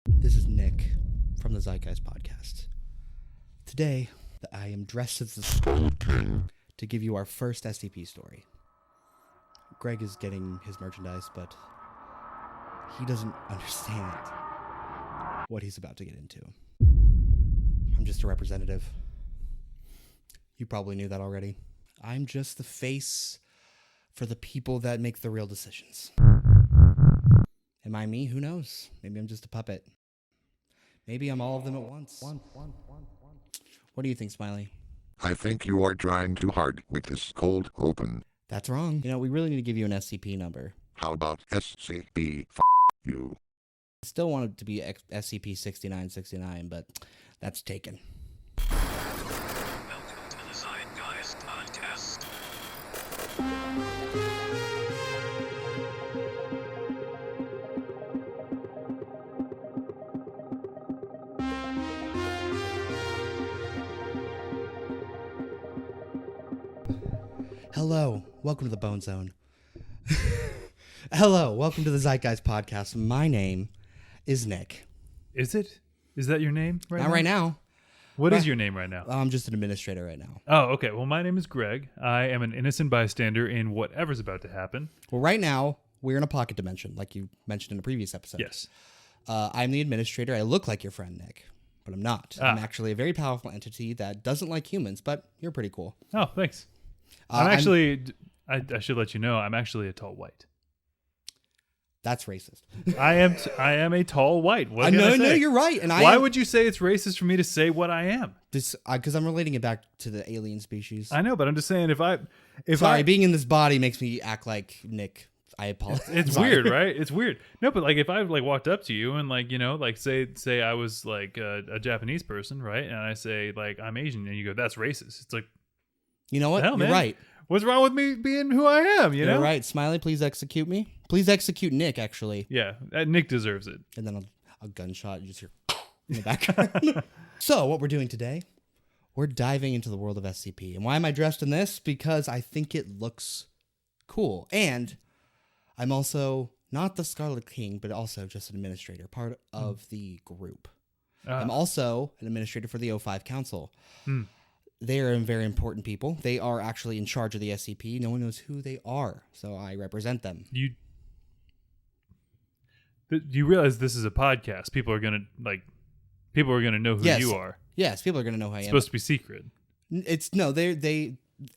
This is Nick from the Zeitgeist Podcast. Today, I am dressed as the Skull King to give you our first SCP story. Greg is getting his merchandise, but he doesn't understand what he's about to get into. I'm just a representative. You probably knew that already. I'm just the face for the people that make the real decisions. Am I me? Who knows? Maybe I'm just a puppet. Maybe I'm all of them at once. What do you think, Smiley? I think you are trying too hard with this cold open. That's wrong. You know, we really need to give you an SCP number. How about SCP-you? I still want it to be SCP-6969, but that's taken. Welcome to the Zeitgeist Podcast. Hello, welcome to the Bone Zone. Hello, welcome to the Zeitgeist Podcast. My name is Nick. Is it? Is that your name right Not now? right now. What is your name right now? I'm just an administrator right now. Oh, okay. Well, my name is Greg. I am an innocent bystander in whatever's about to happen. Well, right now, we're in a pocket dimension, like you mentioned in a previous episode. Yes. I'm the administrator. I look like your friend, Nick, but I'm not. I'm actually a very powerful entity that doesn't like humans, but you're pretty cool. Oh, thanks. I should let you know, I'm actually a tall white. That's racist. I am a tall white. What can I say? No, you're right. And Why would you say it's racist for me to say what I am? Because I'm relating it back to the alien species. I know, but I'm just saying Sorry, being in this body makes me act like Nick. I apologize. It's weird, right? It's weird. No, but like if I like walked up to you and like, you know, like say I was like a Japanese person, right? And I say like I'm Asian and you go, that's racist. It's like, you know what? hell, You're man. right. What's wrong with me being who I am, you know? You're right. Smiley, please execute me. Please execute Nick, actually. Yeah, Nick deserves it. And then a gunshot, you just hear in the background. So, what we're doing today, we're diving into the world of SCP. And why am I dressed in this? Because I think it looks cool. And I'm also not the Scarlet King, but also just an administrator, part of the group. I'm also an administrator for the O5 Council. They are very important people. They are actually in charge of the SCP. No one knows who they are, so I represent them. You realize this is a podcast. People are gonna know who you are. Yes, people are going to know who I am. It's supposed to be secret.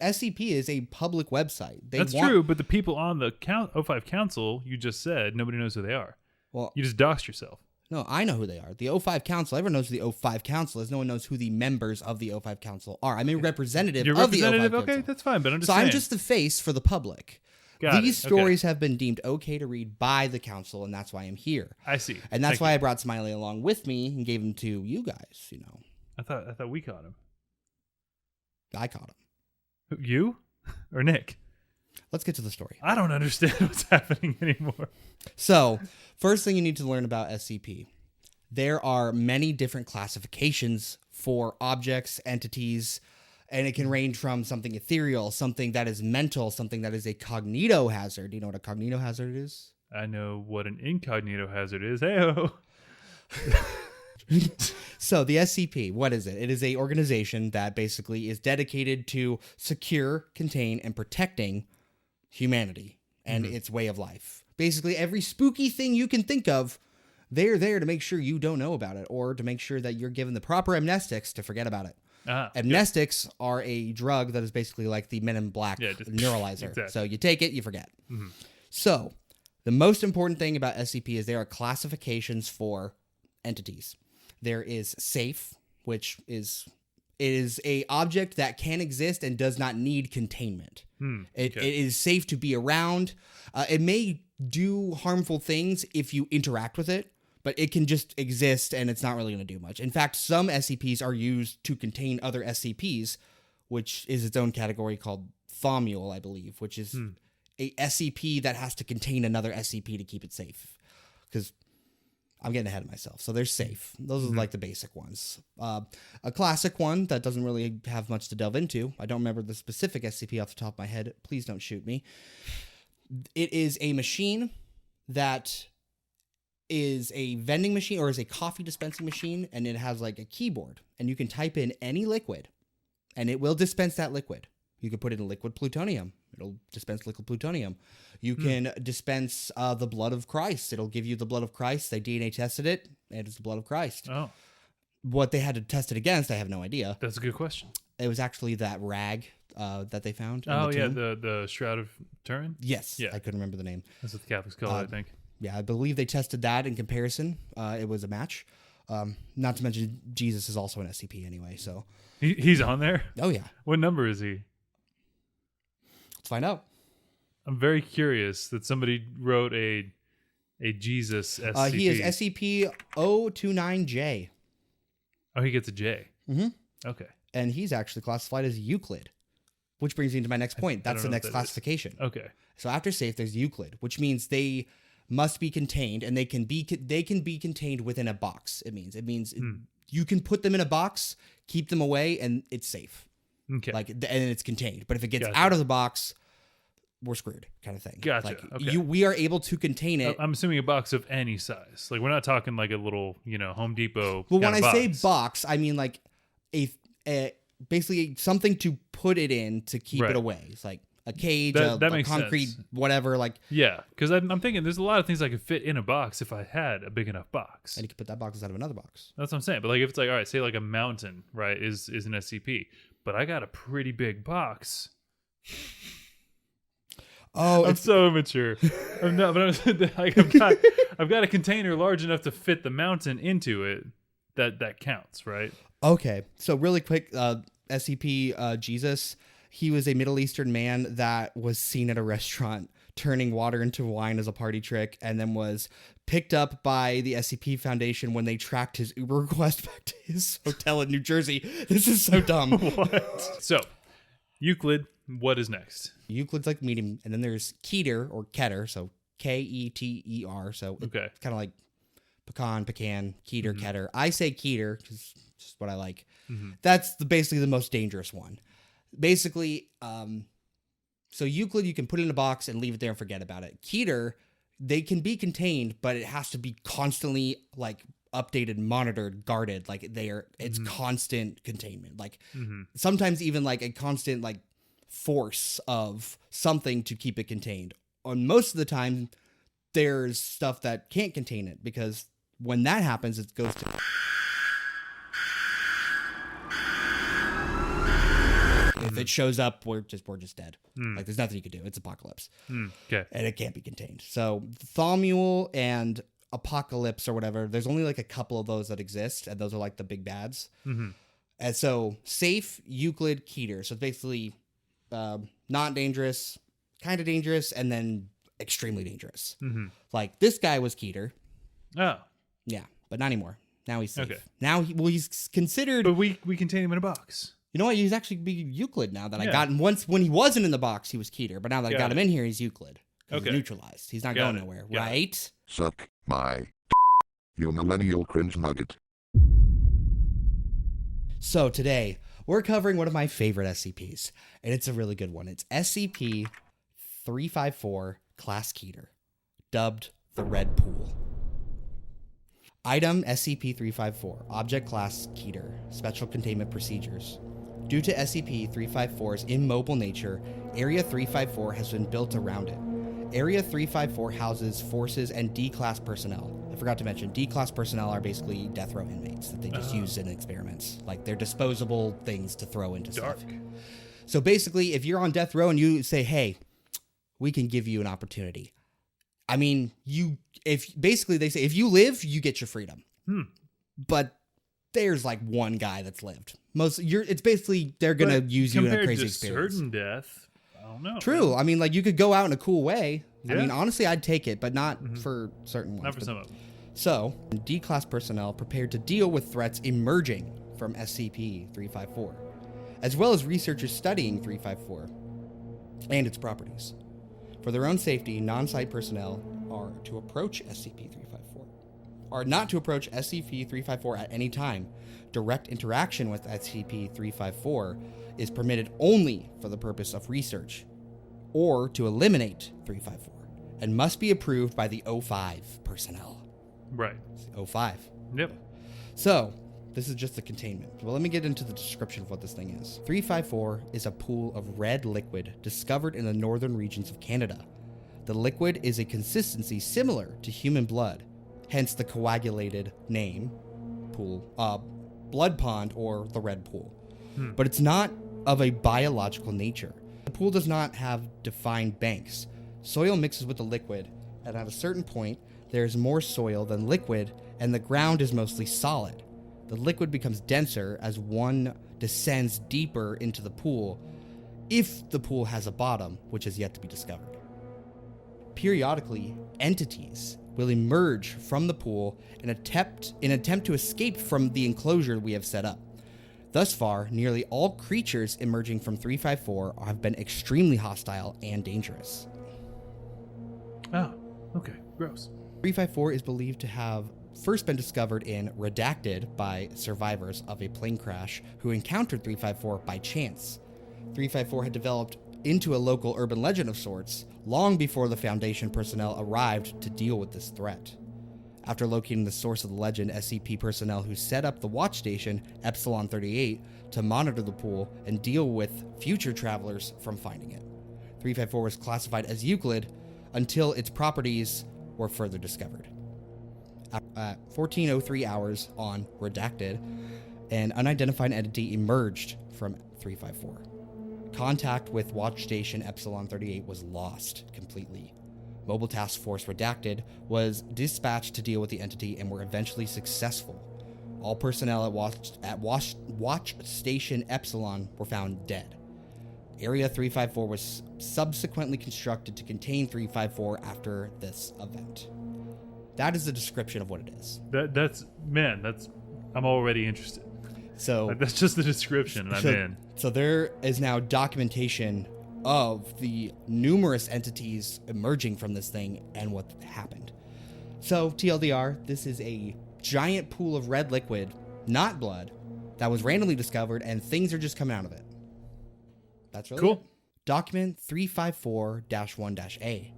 SCP is a public website. That's true, but the people on the O5 Council, you just said, nobody knows who they are. Well, you just doxed yourself. No, I know who they are. The O5 Council, everyone knows who the O5 Council is. No one knows who the members of the O5 Council are. I'm a representative You're of the O5 Council. Okay, that's fine, but I'm just saying. I'm just the face for the public. These stories have been deemed okay to read by the council, and that's why I'm here. I see. And that's why I brought Smiley along with me and gave him to you guys, you know. I thought we caught him. I caught him. You? Or Nick? Let's get to the story. I don't understand what's happening anymore. So, first thing you need to learn about SCP. There are many different classifications for objects, entities, and it can range from something ethereal, something that is mental, something that is a cognitohazard. Do you know what a cognitohazard is? I know what an incognito hazard is. Hey-o. So the SCP, what is it? It is an organization that basically is dedicated to secure, contain, and protecting humanity and its way of life. Basically, every spooky thing you can think of, they're there to make sure you don't know about it or to make sure that you're given the proper amnestics to forget about it. Amnestics are a drug that is basically like the Men in Black neuralizer. Exactly. So you take it, you forget. So the most important thing about SCP is there are classifications for entities. There is safe, which is a object that can exist and does not need containment. It is safe to be around. It may do harmful things if you interact with it, but it can just exist and it's not really going to do much. In fact, some SCPs are used to contain other SCPs, which is its own category called thomule, I believe, which is a SCP that has to contain another SCP to keep it safe. Because I'm getting ahead of myself. So they're safe. Those are like the basic ones. A classic one that doesn't really have much to delve into. I don't remember the specific SCP off the top of my head. Please don't shoot me. It is a machine that is a vending machine or is a coffee dispensing machine, and it has like a keyboard, and you can type in any liquid and it will dispense that liquid. You can put in liquid plutonium. It'll dispense liquid plutonium. You can dispense the blood of Christ. It'll give you the blood of Christ. They DNA tested it, and it's the blood of Christ. Oh, What they had to test it against, I have no idea. that's a good question. It was actually that rag that they found. Oh, the yeah, tomb. the Shroud of Turin? Yes. Yeah. I couldn't remember the name. That's what the Catholics call it, I think. Yeah, I believe they tested that in comparison. It was a match. Not to mention Jesus is also an SCP anyway, so. He's on there? Oh, yeah. What number is he? Let's find out. I'm very curious that somebody wrote a Jesus SCP. He is SCP-029J. Oh, he gets a J. Mm-hmm. Okay. And he's actually classified as Euclid, which brings me to my next point. That's the don't know next what that is. classification. Okay. So after safe, there's Euclid, which means they must be contained, and they can be contained within a box. It means you can put them in a box, keep them away, and it's safe. Okay. And it's contained. But if it gets Gotcha. out of the box, we're screwed, kind of thing. Gotcha. Like Okay. we are able to contain it. I'm assuming a box of any size. Like, we're not talking like a little, Home Depot. Well, when kind I of say box. box, I mean like a basically something to put it in to keep Right. it away. It's like a cage, That a makes concrete, sense. whatever. Like, Yeah, because I'm thinking there's a lot of things I could fit in a box if I had a big enough box. and you can put that box inside of another box. That's what I'm saying. But like, if it's like, all right, say like a mountain, right, is an SCP, but I got a pretty big box. Oh, I'm so immature. I'm not, but I've got a container large enough to fit the mountain into it. That counts, right? okay. So really quick, SCP Jesus. He was a Middle Eastern man that was seen at a restaurant turning water into wine as a party trick, and then was picked up by the SCP Foundation when they tracked his Uber request back to his hotel in New Jersey. This is so dumb. What? So, Euclid, what is next? Euclid's like medium, and then there's Keter or Keter, so Keter. So Okay. it's kind of like pecan, Keter, Keter. I say Keter because it's just what I like. That's basically the most dangerous one. Basically, so Euclid you can put in a box and leave it there and forget about it. Keter, they can be contained, but it has to be constantly like updated, monitored, guarded. Like it's constant containment. Like sometimes even like a constant like force of something to keep it contained. On most of the time, there's stuff that can't contain it, because when that happens, it goes to if it shows up, we're just dead. Like there's nothing you can do. It's apocalypse. Okay. And it can't be contained. So Thomule and Apocalypse or whatever, there's only like a couple of those that exist, and those are like the big bads. And so safe, Euclid, Keter. So it's basically not dangerous, kind of dangerous, and then extremely dangerous. Like this guy was Keter. Oh, Yeah, but not anymore. Now he's safe. Okay. Now he's considered. but we contain him in a box. You know what? He's actually be Euclid now that I Yeah. got him. Once when he wasn't in the box, he was Keter. But now that I Got got him it. in here, he's Euclid. 'Cause Okay. He's neutralized. He's not Got going it. nowhere, Got it. right? Suck my you millennial cringe nugget. So today we're covering one of my favorite SCPs, and it's a really good one. It's SCP-354 Class Keter, dubbed the Red Pool. Item SCP-354, Object Class Keter, Special Containment Procedures. Due to SCP-354's immobile nature, Area 354 has been built around it. Area 354 houses forces and D-Class personnel. I forgot to mention, D-Class personnel are basically death row inmates that they just use in experiments. Like, they're disposable things to throw into Dark. stuff. So basically, if you're on death row and you say, hey, we can give you an opportunity. I mean, if basically they say, if you live, you get your freedom. But there's like one guy that's lived. It's basically they're gonna But use you in a compared crazy to experience. certain death, I don't know. True. I mean, like you could go out in a cool way. I Yeah. mean, honestly, I'd take it, but not for certain ones. Not for But- some of them. So, D-Class personnel prepared to deal with threats emerging from SCP-354, as well as researchers studying 354 and its properties. For their own safety, non-site personnel are to approach SCP-354, or not to approach SCP-354 at any time. Direct interaction with SCP-354 is permitted only for the purpose of research or to eliminate 354, and must be approved by the O5 personnel. Right. 05. Yep. So, this is just the containment. Well, let me get into the description of what this thing is. 354 is a pool of red liquid discovered in the northern regions of Canada. The liquid is a consistency similar to human blood, hence the coagulated name, pool, blood pond, or the red pool. But it's not of a biological nature. The pool does not have defined banks. Soil mixes with the liquid, and at a certain point, there is more soil than liquid, and the ground is mostly solid. The liquid becomes denser as one descends deeper into the pool, if the pool has a bottom, which is yet to be discovered. Periodically, entities will emerge from the pool in attempt to escape from the enclosure we have set up. Thus far, nearly all creatures emerging from 354 have been extremely hostile and dangerous. Oh, okay. Gross. 354 is believed to have first been discovered in Redacted by survivors of a plane crash who encountered 354 by chance. 354 had developed into a local urban legend of sorts long before the Foundation personnel arrived to deal with this threat. After locating the source of the legend, SCP personnel who set up the watch station, Epsilon 38, to monitor the pool and deal with future travelers from finding it. 354 was classified as Euclid until its properties were further discovered. At 14:03 hours on Redacted, an unidentified entity emerged from 354. Contact with watch station Epsilon 38 was lost completely. Mobile Task Force Redacted was dispatched to deal with the entity and were eventually successful. All personnel at watch station Epsilon were found dead. Area 354 was subsequently constructed to contain 354 after this event. That is the description of what it is. I'm already interested. So Like, that's just the description, and I'm in. So there is now documentation of the numerous entities emerging from this thing and what happened. So TLDR, this is a giant pool of red liquid, not blood, that was randomly discovered, and things are just coming out of it. That's really Cool. it. Document 354-1-A.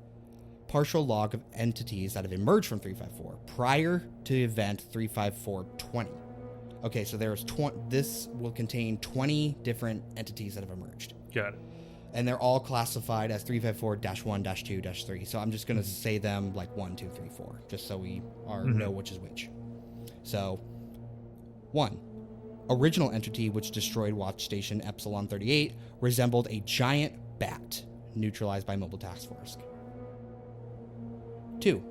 Partial log of entities that have emerged from 354 prior to the event 354-20. Okay, so this will contain 20 different entities that have emerged. Got it. And they're all classified as 354-1-2-3. So I'm just going to say them like 1, 2, 3, 4, just so we know which is which. So, 1. Original entity which destroyed watch station Epsilon 38 resembled a giant bat, neutralized by Mobile Task Force. 2.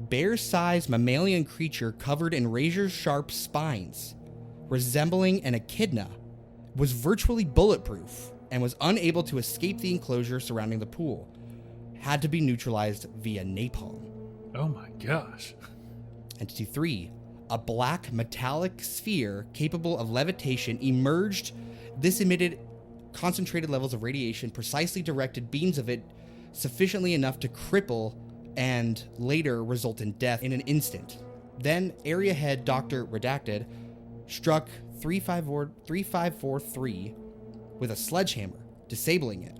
Bear-sized mammalian creature covered in razor-sharp spines, resembling an echidna, was virtually bulletproof and was unable to escape the enclosure surrounding the pool. Had to be neutralized via napalm. Oh my gosh. Entity 3. A black metallic sphere capable of levitation emerged. This emitted concentrated levels of radiation, precisely directed beams of it sufficiently enough to cripple and later result in death in an instant. Then area head Dr. Redacted struck 3543 with a sledgehammer, disabling it.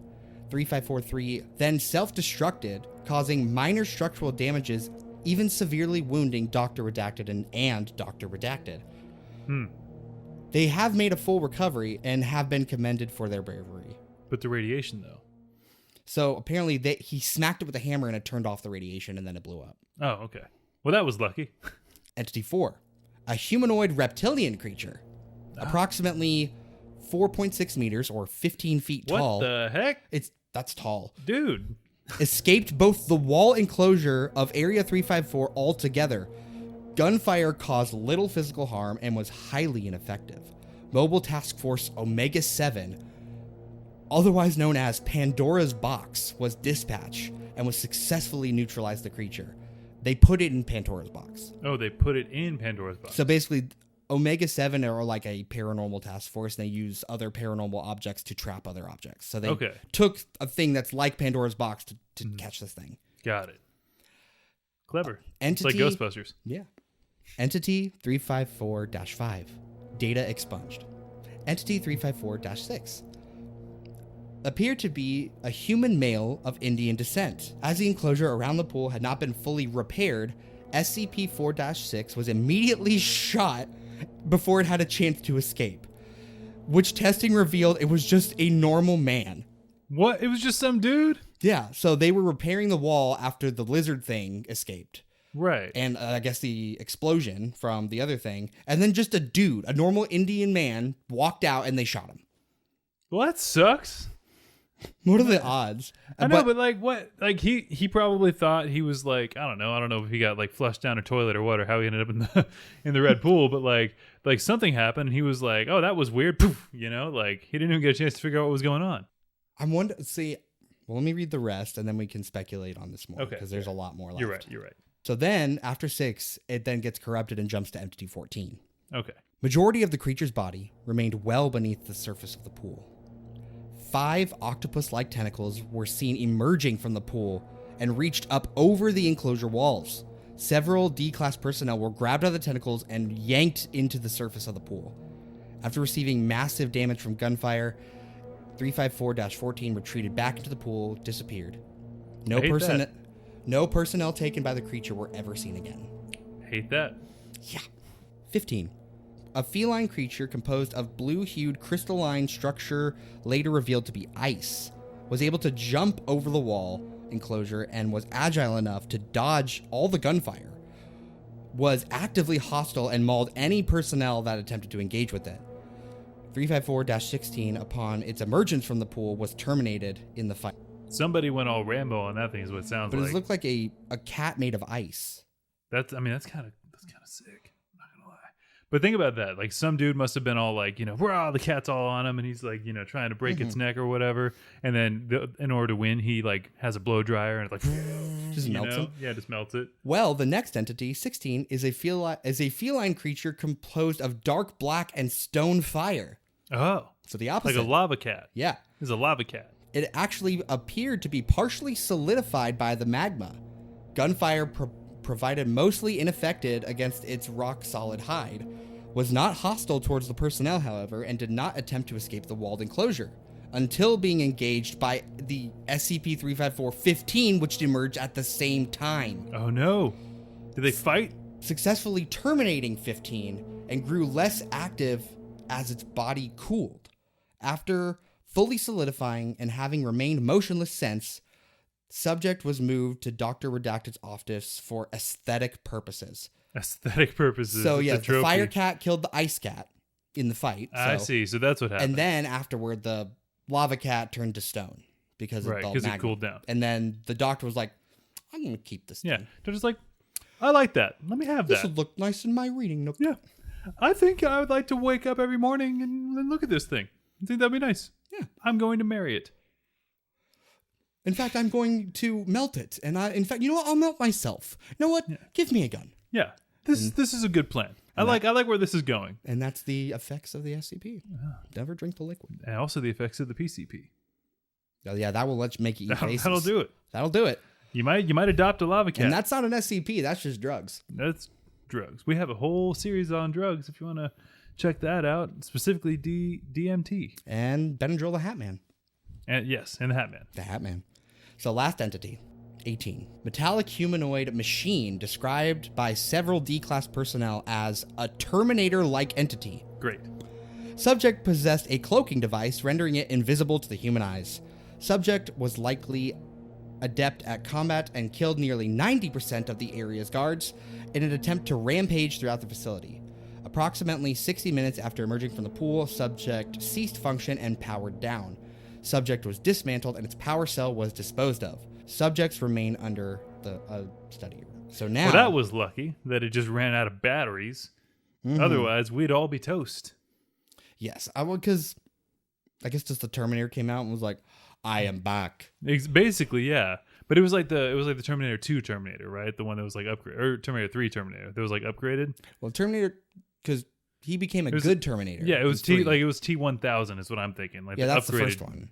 3543 then self-destructed, causing minor structural damages, even severely wounding Dr. Redacted and Dr. Redacted. They have made a full recovery and have been commended for their bravery. But the radiation, though. So apparently he smacked it with a hammer and it turned off the radiation and then it blew up. Oh, okay. Well, that was lucky. Entity 4. A humanoid reptilian creature. Approximately 4.6 meters or 15 feet tall. What the heck? That's tall. Dude. Escaped both the wall enclosure of Area 354 altogether. Gunfire caused little physical harm and was highly ineffective. Mobile Task Force Omega 7, otherwise known as Pandora's Box, was dispatched and was successfully neutralized the creature. They put it in Pandora's Box. Oh, they put it in Pandora's Box. So basically, Omega 7 are like a paranormal task force, and they use other paranormal objects to trap other objects. So they took a thing that's like Pandora's Box to catch this thing. Got it. Clever. Entity, it's like Ghostbusters. Yeah. Entity 354-5. Data expunged. Entity 354-6. Appeared to be a human male of Indian descent. As the enclosure around the pool had not been fully repaired, SCP-4-6 was immediately shot before it had a chance to escape, which testing revealed it was just a normal man. What? It was just some dude? Yeah, so they were repairing the wall after the lizard thing escaped. Right. And I guess the explosion from the other thing. And then just a dude, a normal Indian man, walked out and they shot him. Well, that sucks. What are the odds? I know, but like what? Like he probably thought he was like, I don't know if he got like flushed down a toilet or what, or how he ended up in the red pool. But like something happened. And he was like, oh, that was weird. Poof, like he didn't even get a chance to figure out what was going on. I'm wondering. See, well, let me read the rest and then we can speculate on this more. Okay, because there's a lot more left. You're right. So then after 6, it then gets corrupted and jumps to Entity 14. Okay. Majority of the creature's body remained well beneath the surface of the pool. 5 octopus-like tentacles were seen emerging from the pool and reached up over the enclosure walls. Several D-class personnel were grabbed out of the tentacles and yanked into the surface of the pool. After receiving massive damage from gunfire, 354-14 retreated back into the pool, disappeared. No personnel taken by the creature were ever seen again. Hate that. Yeah. 15. A feline creature composed of blue-hued crystalline structure, later revealed to be ice, was able to jump over the wall enclosure and was agile enough to dodge all the gunfire, was actively hostile and mauled any personnel that attempted to engage with it. 354-16, upon its emergence from the pool, was terminated in the fight. Somebody went all Rambo on that thing is what it sounds But like. it looked like a cat made of ice. That's kind of sick. I'm not gonna lie. But think about that. Like some dude must have been all like, rah, the cat's all on him, and he's like, trying to break its neck or whatever. And then in order to win, he like has a blow dryer and it's like Just melts him. Yeah, just melts it. Well, the next entity, 16, is a feline creature composed of dark black and stone fire. Oh, So the opposite. like a lava cat. Yeah. It's a lava cat. It actually appeared to be partially solidified by the magma. Gunfire provided mostly unaffected against its rock-solid hide. Was not hostile towards the personnel, however, and did not attempt to escape the walled enclosure, until being engaged by the SCP-354-15, which emerged at the same time. Oh no. Did they fight? Successfully terminating 15 and grew less active as its body cooled. After fully solidifying and having remained motionless since, subject was moved to Dr. Redacted's office for aesthetic purposes. Aesthetic purposes. So It's a yes, the trophy. fire cat killed the ice cat in the fight. I see. So that's what happened. And then afterward, the lava cat turned to stone because of the because it magma. cooled down. And then the doctor was like, I'm going to keep this Yeah. thing. They're just like, I like that. Let me have This that. would look nice in my reading nook. Yeah. I think I would like to wake up every morning and look at this thing. I think that'd be nice. Yeah. I'm going to marry it. In fact, I'm going to melt it. And in fact, you know what? I'll melt myself. You know what? Yeah. Give me a gun. Yeah. This is a good plan. I like where this is going. And that's the effects of the SCP. Never drink the liquid. And also the effects of the PCP. Oh, yeah, that will make you eat faces. That'll do it. That'll do it. You might adopt a lava cat. And that's not an SCP. That's just drugs. That's drugs. We have a whole series on drugs if you want to check that out, specifically DMT. And Benadryl the Hat Man. And yes, and the Hat Man. The Hat Man. So last entity, 18. Metallic humanoid machine described by several D-class personnel as a Terminator-like entity. Great. Subject possessed a cloaking device, rendering it invisible to the human eyes. Subject was likely adept at combat and killed nearly 90% of the area's guards in an attempt to rampage throughout the facility. Approximately 60 minutes after emerging from the pool, subject ceased function and powered down. Subject was dismantled and its power cell was disposed of. Subjects remain under the study. So now... Well, that was lucky that it just ran out of batteries. Mhm. Otherwise, we'd all be toast. Yes, because I guess just the Terminator came out and was like, I am back. Basically, yeah. But it was like the Terminator 2 Terminator, right? The one that was like upgraded, or Terminator 3 Terminator that was like upgraded. Well, Terminator, because he became a good Terminator. Yeah, it was in 3. it was T1000 is what I'm thinking. Like Yeah, that's the upgraded. first one.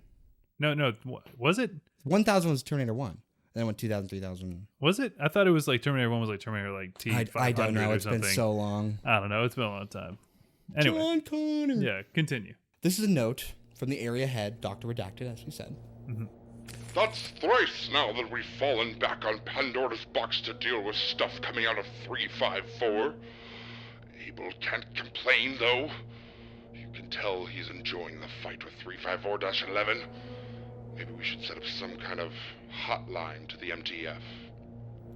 No, was it? 1000 was Terminator 1. And then went 2000, 3000. Was it? I thought it was like Terminator 1 was like Terminator like T500 I don't know. or It's something. been so long. I don't know. It's been a long time. Anyway. John Connor. Yeah, continue. This is a note from the area head, Dr. Redacted, as we said. Mm-hmm. That's thrice now that we've fallen back on Pandora's box to deal with stuff coming out of 354. Abel can't complain, though. You can tell he's enjoying the fight with 354-11. Maybe we should set up some kind of hotline to the MTF.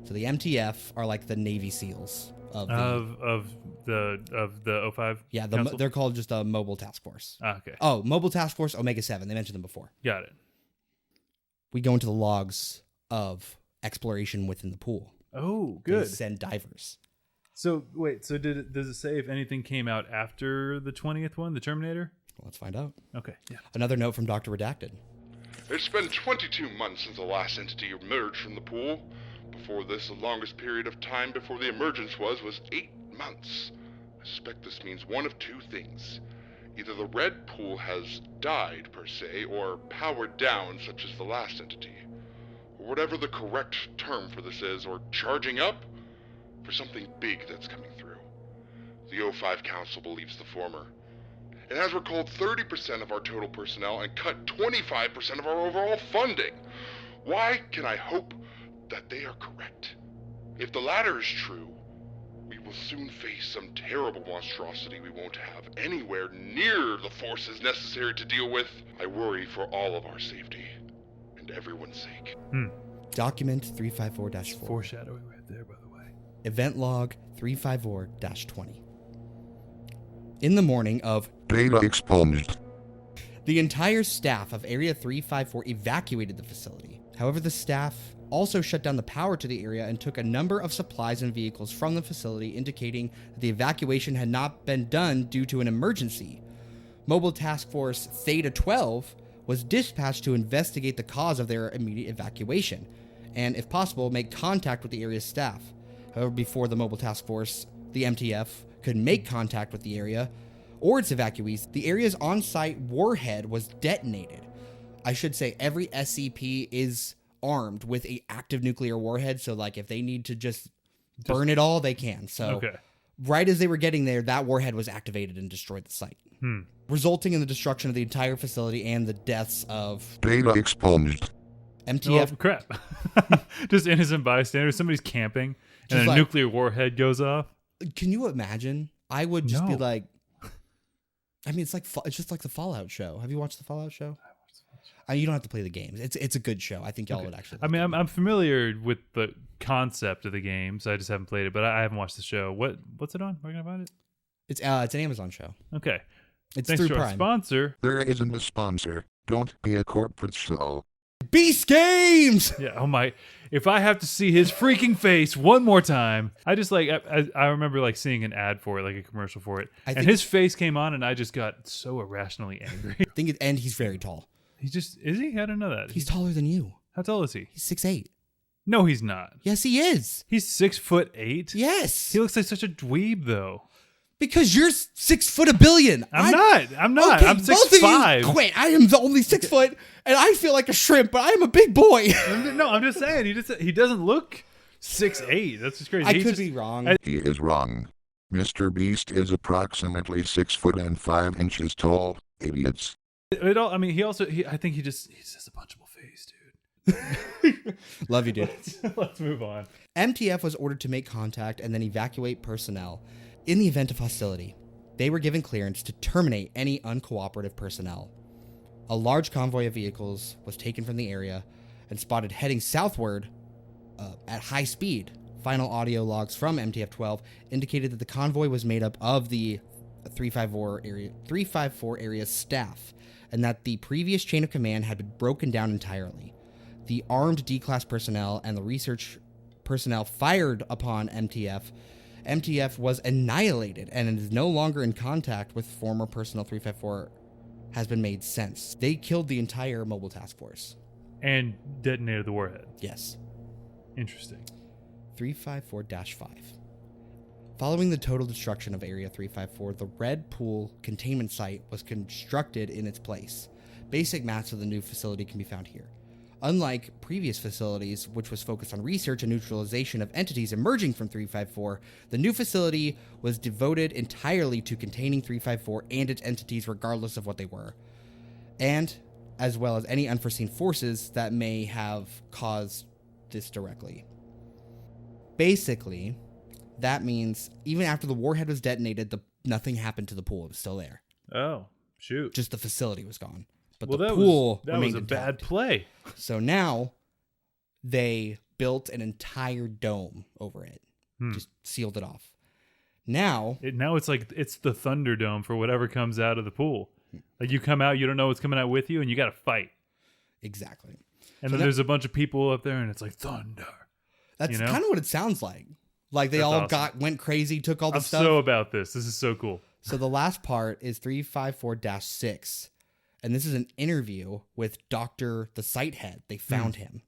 So the MTF are like the Navy SEALs of the 05. Yeah, Council? they're called just a Mobile Task Force. Okay. Oh, Mobile Task Force Omega 7. They mentioned them before. Got it. We go into the logs of exploration within the pool. Oh, They good. send divers. So wait, so does it say if anything came out after the 20th one, the Terminator? Well, let's find out. Okay. Yeah. Another note from Dr. Redacted. It's been 22 months since the last entity emerged from the pool. Before this, the longest period of time before the emergence was 8 months. I suspect this means one of two things. Either the red pool has died, per se, or powered down, such as the last entity. Or whatever the correct term for this is, or charging up for something big that's coming through. The 05 Council believes the former. It has recalled 30% of our total personnel and cut 25% of our overall funding. Why can I hope that they are correct? If the latter is true, we will soon face some terrible monstrosity we won't have anywhere near the forces necessary to deal with. I worry for all of our safety and everyone's sake. Document 354-4. Foreshadowing right there, by the way. Event log 354-20. In the morning of Data expunged. the entire staff of Area 354 evacuated the facility. However, the staff also shut down the power to the area and took a number of supplies and vehicles from the facility, indicating that the evacuation had not been done due to an emergency. Mobile Task Force Theta 12 was dispatched to investigate the cause of their immediate evacuation, and if possible, make contact with the area's staff. However, before the Mobile Task Force, the MTF, could make contact with the area or its evacuees, the area's on-site warhead was detonated. I should say every SCP is armed with a active nuclear warhead, so like if they need to just burn it all, they can. So Okay. right as they were getting there, that warhead was activated and destroyed the site, resulting in the destruction of the entire facility and the deaths of Data expunged. MTF. Oh, crap. Just innocent bystanders. Somebody's camping and Just a like- nuclear warhead goes off. Can you imagine? I would just be No. like, I mean, it's just like the Fallout show. Have you watched the Fallout show? You don't have to play the games. It's a good show. I think y'all would actually. I mean, I'm familiar with the concept of the games. I just haven't played it, but I haven't watched the show. What's it on? Where can I find it? It's an Amazon show. Okay. It's Thanks through to our Prime. sponsor. There isn't a sponsor. Don't be a corporate slow. Beast Games. Yeah. Oh my! If I have to see his freaking face one more time, I just like I remember like seeing an ad for it, like a commercial for it, I and think- his face came on, and I just got so irrationally angry. And he's very tall. He just is he? I didn't know that. He's taller than you. How tall is he? He's 6'8". No, he's not. Yes, he is. He's 6'8". Yes. He looks like such a dweeb, though. Because you're 6 foot a billion. I'm not. Okay, I'm both of 6'5". you quit. I am the only 6 foot, and I feel like a shrimp, but I am a big boy. No, I'm just saying he doesn't look 6'8". That's just crazy. I He could just- be wrong. He is wrong. Mr. Beast is approximately 6 foot and 5 inches tall. Idiots. It all. I mean, I think he just has a punchable face, dude. Love you, dude. Let's move on. MTF was ordered to make contact and then evacuate personnel. In the event of hostility, they were given clearance to terminate any uncooperative personnel. A large convoy of vehicles was taken from the area and spotted heading southward at high speed. Final audio logs from MTF-12 indicated that the convoy was made up of the 354 area staff, and that the previous chain of command had been broken down entirely. The armed D-class personnel and the research personnel fired upon MTF. MTF was annihilated and is no longer in contact with former personnel 354 has been made since. They killed the entire mobile task force. And detonated the warhead. Yes. Interesting. 354-5. Following the total destruction of Area 354, the Red Pool containment site was constructed in its place. Basic maps of the new facility can be found here. Unlike previous facilities, which was focused on research and neutralization of entities emerging from 354, the new facility was devoted entirely to containing 354 and its entities regardless of what they were. And, as well as any unforeseen forces that may have caused this directly. Basically, that means even after the warhead was detonated, nothing happened to the pool. It was still there. Oh, shoot. Just the facility was gone. But Well, the that pool was remained a bad intact. play. So now they built an entire dome over it. Just sealed it off. Now Now it's the Thunderdome for whatever comes out of the pool. Like you come out, you don't know what's coming out with you, and you got to fight. exactly. And then there's a bunch of people up there, and it's like thunder. That's You know? kind of what it sounds like. Like they That's all awesome. went crazy, took all the I'm stuff. so about this. This is so cool. So the last part is 354-6. And this is an interview with Dr. the site head. They found him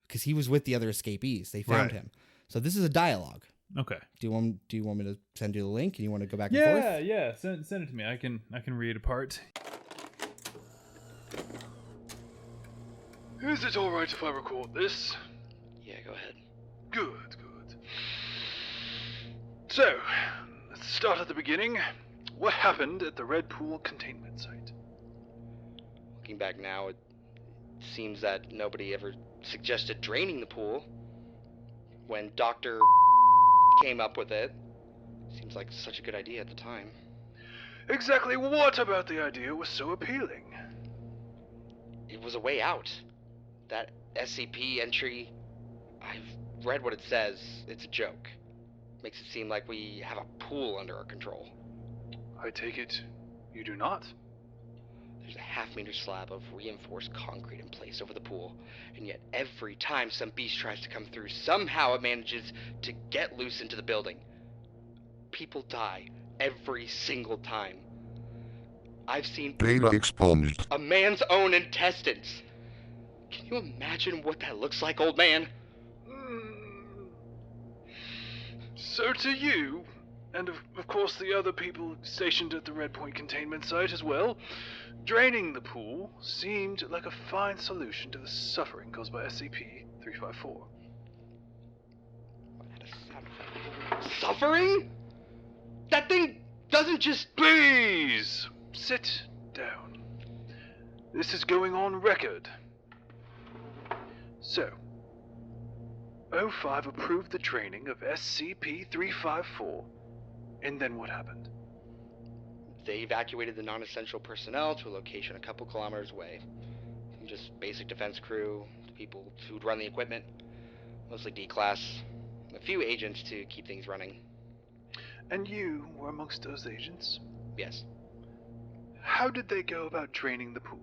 because he was with the other escapees. They found Right. him. So this is a dialogue. Okay. Do you want me to send you the link and you want to go back and forth? Yeah. Send it to me. I can read a part. Is it alright if I record this? Yeah, go ahead. Good. So, let's start at the beginning. What happened at the Red Pool containment site? Looking back now, it seems that nobody ever suggested draining the pool. When Dr. came up with it, seems like such a good idea at the time. Exactly what about the idea was so appealing? It was a way out. That SCP entry, I've read what it says. It's a joke. Makes it seem like we have a pool under our control. I take it you do not? There's a half-meter slab of reinforced concrete in place over the pool, and yet every time some beast tries to come through, somehow it manages to get loose into the building. People die every single time. I've seen Data expunged. a man's own intestines. Can you imagine what that looks like, old man? So to you, and of course the other people stationed at the Red Point containment site as well, draining the pool seemed like a fine solution to the suffering caused by SCP-354. Suffering? That thing doesn't just... Please, sit down. This is going on record. So, O5 approved the draining of SCP-354, and then what happened? They evacuated the non-essential personnel to a location a couple kilometers away. Just basic defense crew, the people who'd run the equipment, mostly D-class, a few agents to keep things running. And you were amongst those agents? Yes, How did they go about draining the pool?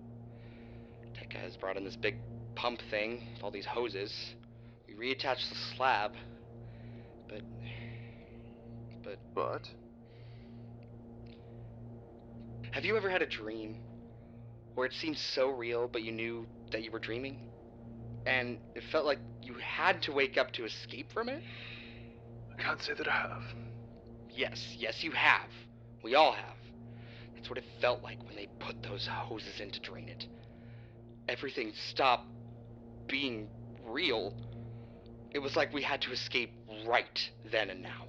Tekka has brought in this big pump thing with all these hoses. We reattached the slab, but... But? Have you ever had a dream where it seemed so real, but you knew that you were dreaming? And it felt like you had to wake up to escape from it? I can't say that I have. Yes, you have. We all have. That's what it felt like when they put those hoses in to drain it. Everything stopped being real. It was like we had to escape right then and now.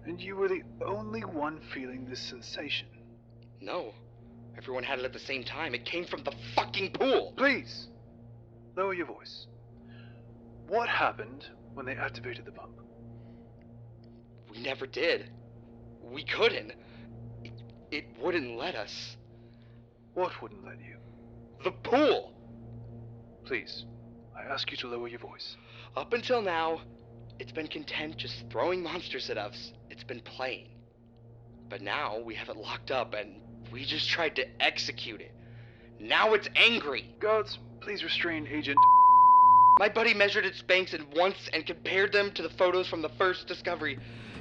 And you were the only one feeling this sensation. No, everyone had it at the same time. It came from the fucking pool. Please, lower your voice. What happened when they activated the pump? We never did. We couldn't. It wouldn't let us. What wouldn't let you? The pool! Please, I ask you to lower your voice. Up until now, it's been content just throwing monsters at us. It's been playing. But now we have it locked up and we just tried to execute it. Now it's angry. Guards, please restrain Agent... My buddy measured its banks in once and compared them to the photos from the first discovery.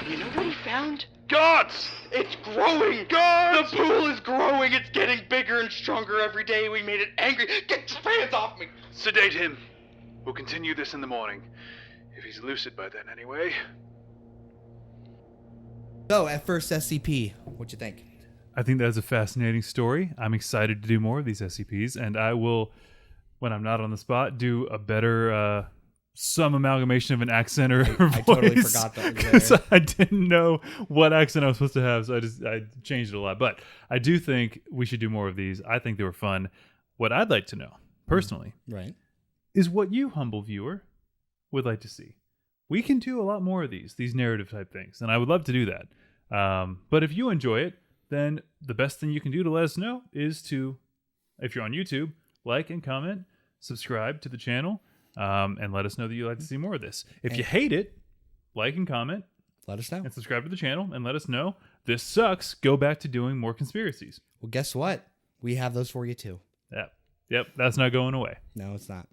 You know what he found? Guards! It's growing! Guards! The pool is growing! It's getting bigger and stronger every day. We made it angry. Get your hands off me! Sedate him. We'll continue this in the morning. If he's lucid by then, anyway. So, at first SCP, what'd you think? I think that's a fascinating story. I'm excited to do more of these SCPs, and I will, when I'm not on the spot, do a better some amalgamation of an accent or voice. I totally forgot that was because there. I didn't know what accent I was supposed to have, so I changed it a lot. But I do think we should do more of these. I think they were fun. What I'd like to know, personally, Right. is what you, humble viewer, would like to see. We can do a lot more of these narrative type things, and I would love to do that. But if you enjoy it, then the best thing you can do to let us know is to, if you're on YouTube, like and comment, subscribe to the channel, and let us know that you'd like to see more of this. If you hate it, like and comment, Let us know. and subscribe to the channel, and let us know this sucks. Go back to doing more conspiracies. Well, guess what? We have those for you too. Yep, that's not going away. No, it's not.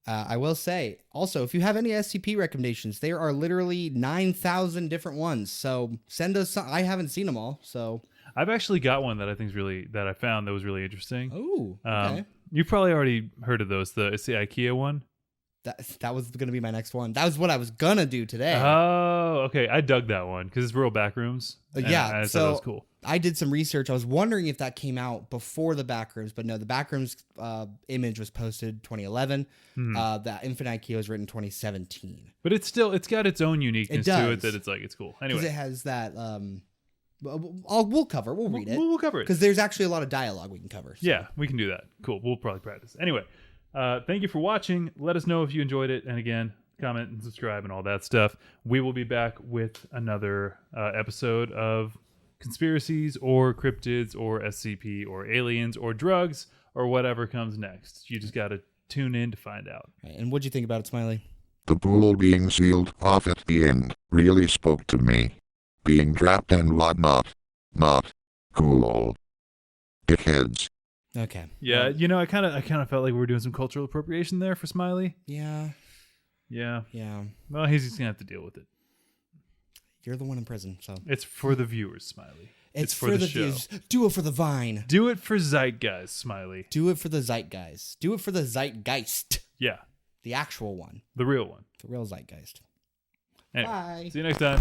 I will say, also, if you have any SCP recommendations, there are literally 9,000 different ones. So send us some. I haven't seen them all. So I've actually got one that I think is that I found that was really interesting. Oh, okay. You've probably already heard of those. It's the IKEA one. That was going to be my next one. That was what I was going to do today. Oh, okay. I dug that one because it's real back rooms. Yeah, I thought so that was cool. I did some research. I was wondering if that came out before the Backrooms, but no, the Backrooms image was posted 2011. The Infinite IKEA was written 2017. But it's got its own uniqueness to it that it's cool. Anyway, because it has that. We'll read it. We'll cover it because there's actually a lot of dialogue we can cover. So. Yeah, we can do that. Cool. We'll probably practice. Anyway, thank you for watching. Let us know if you enjoyed it, and again, comment and subscribe and all that stuff. We will be back with another episode of conspiracies or cryptids or SCP or aliens or drugs or whatever comes next. You just got to tune in to find out. Right, and what'd you think about it, Smiley? The pool being sealed off at the end really spoke to me. Being trapped and whatnot. Not cool. Dickheads. Okay. Yeah, I kind of felt like we were doing some cultural appropriation there for Smiley. Yeah. Yeah. Well, he's just gonna have to deal with it. You're the one in prison, so it's for the viewers, Smiley. It's for the show. views. Do it for the Vine. Do it for Zeitgeist, Smiley. Do it for the Zeitgeist. Do it for the Zeitgeist. Yeah. The actual one. The real one. The real Zeitgeist. Anyway, Bye. see you next time.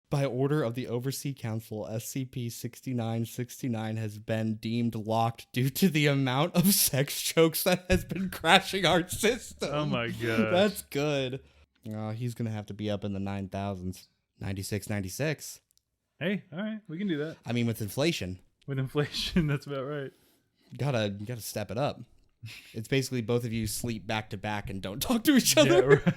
By order of the Overseas Council, SCP-6969 has been deemed locked due to the amount of sex jokes that has been crashing our system. Oh my god. That's good. He's going to have to be up in the 9,000s. 96, 96. Hey, all right, we can do that. I mean, with inflation. With inflation, that's about right. Gotta step it up. It's basically both of you sleep back to back and don't talk to each other. Yeah, right.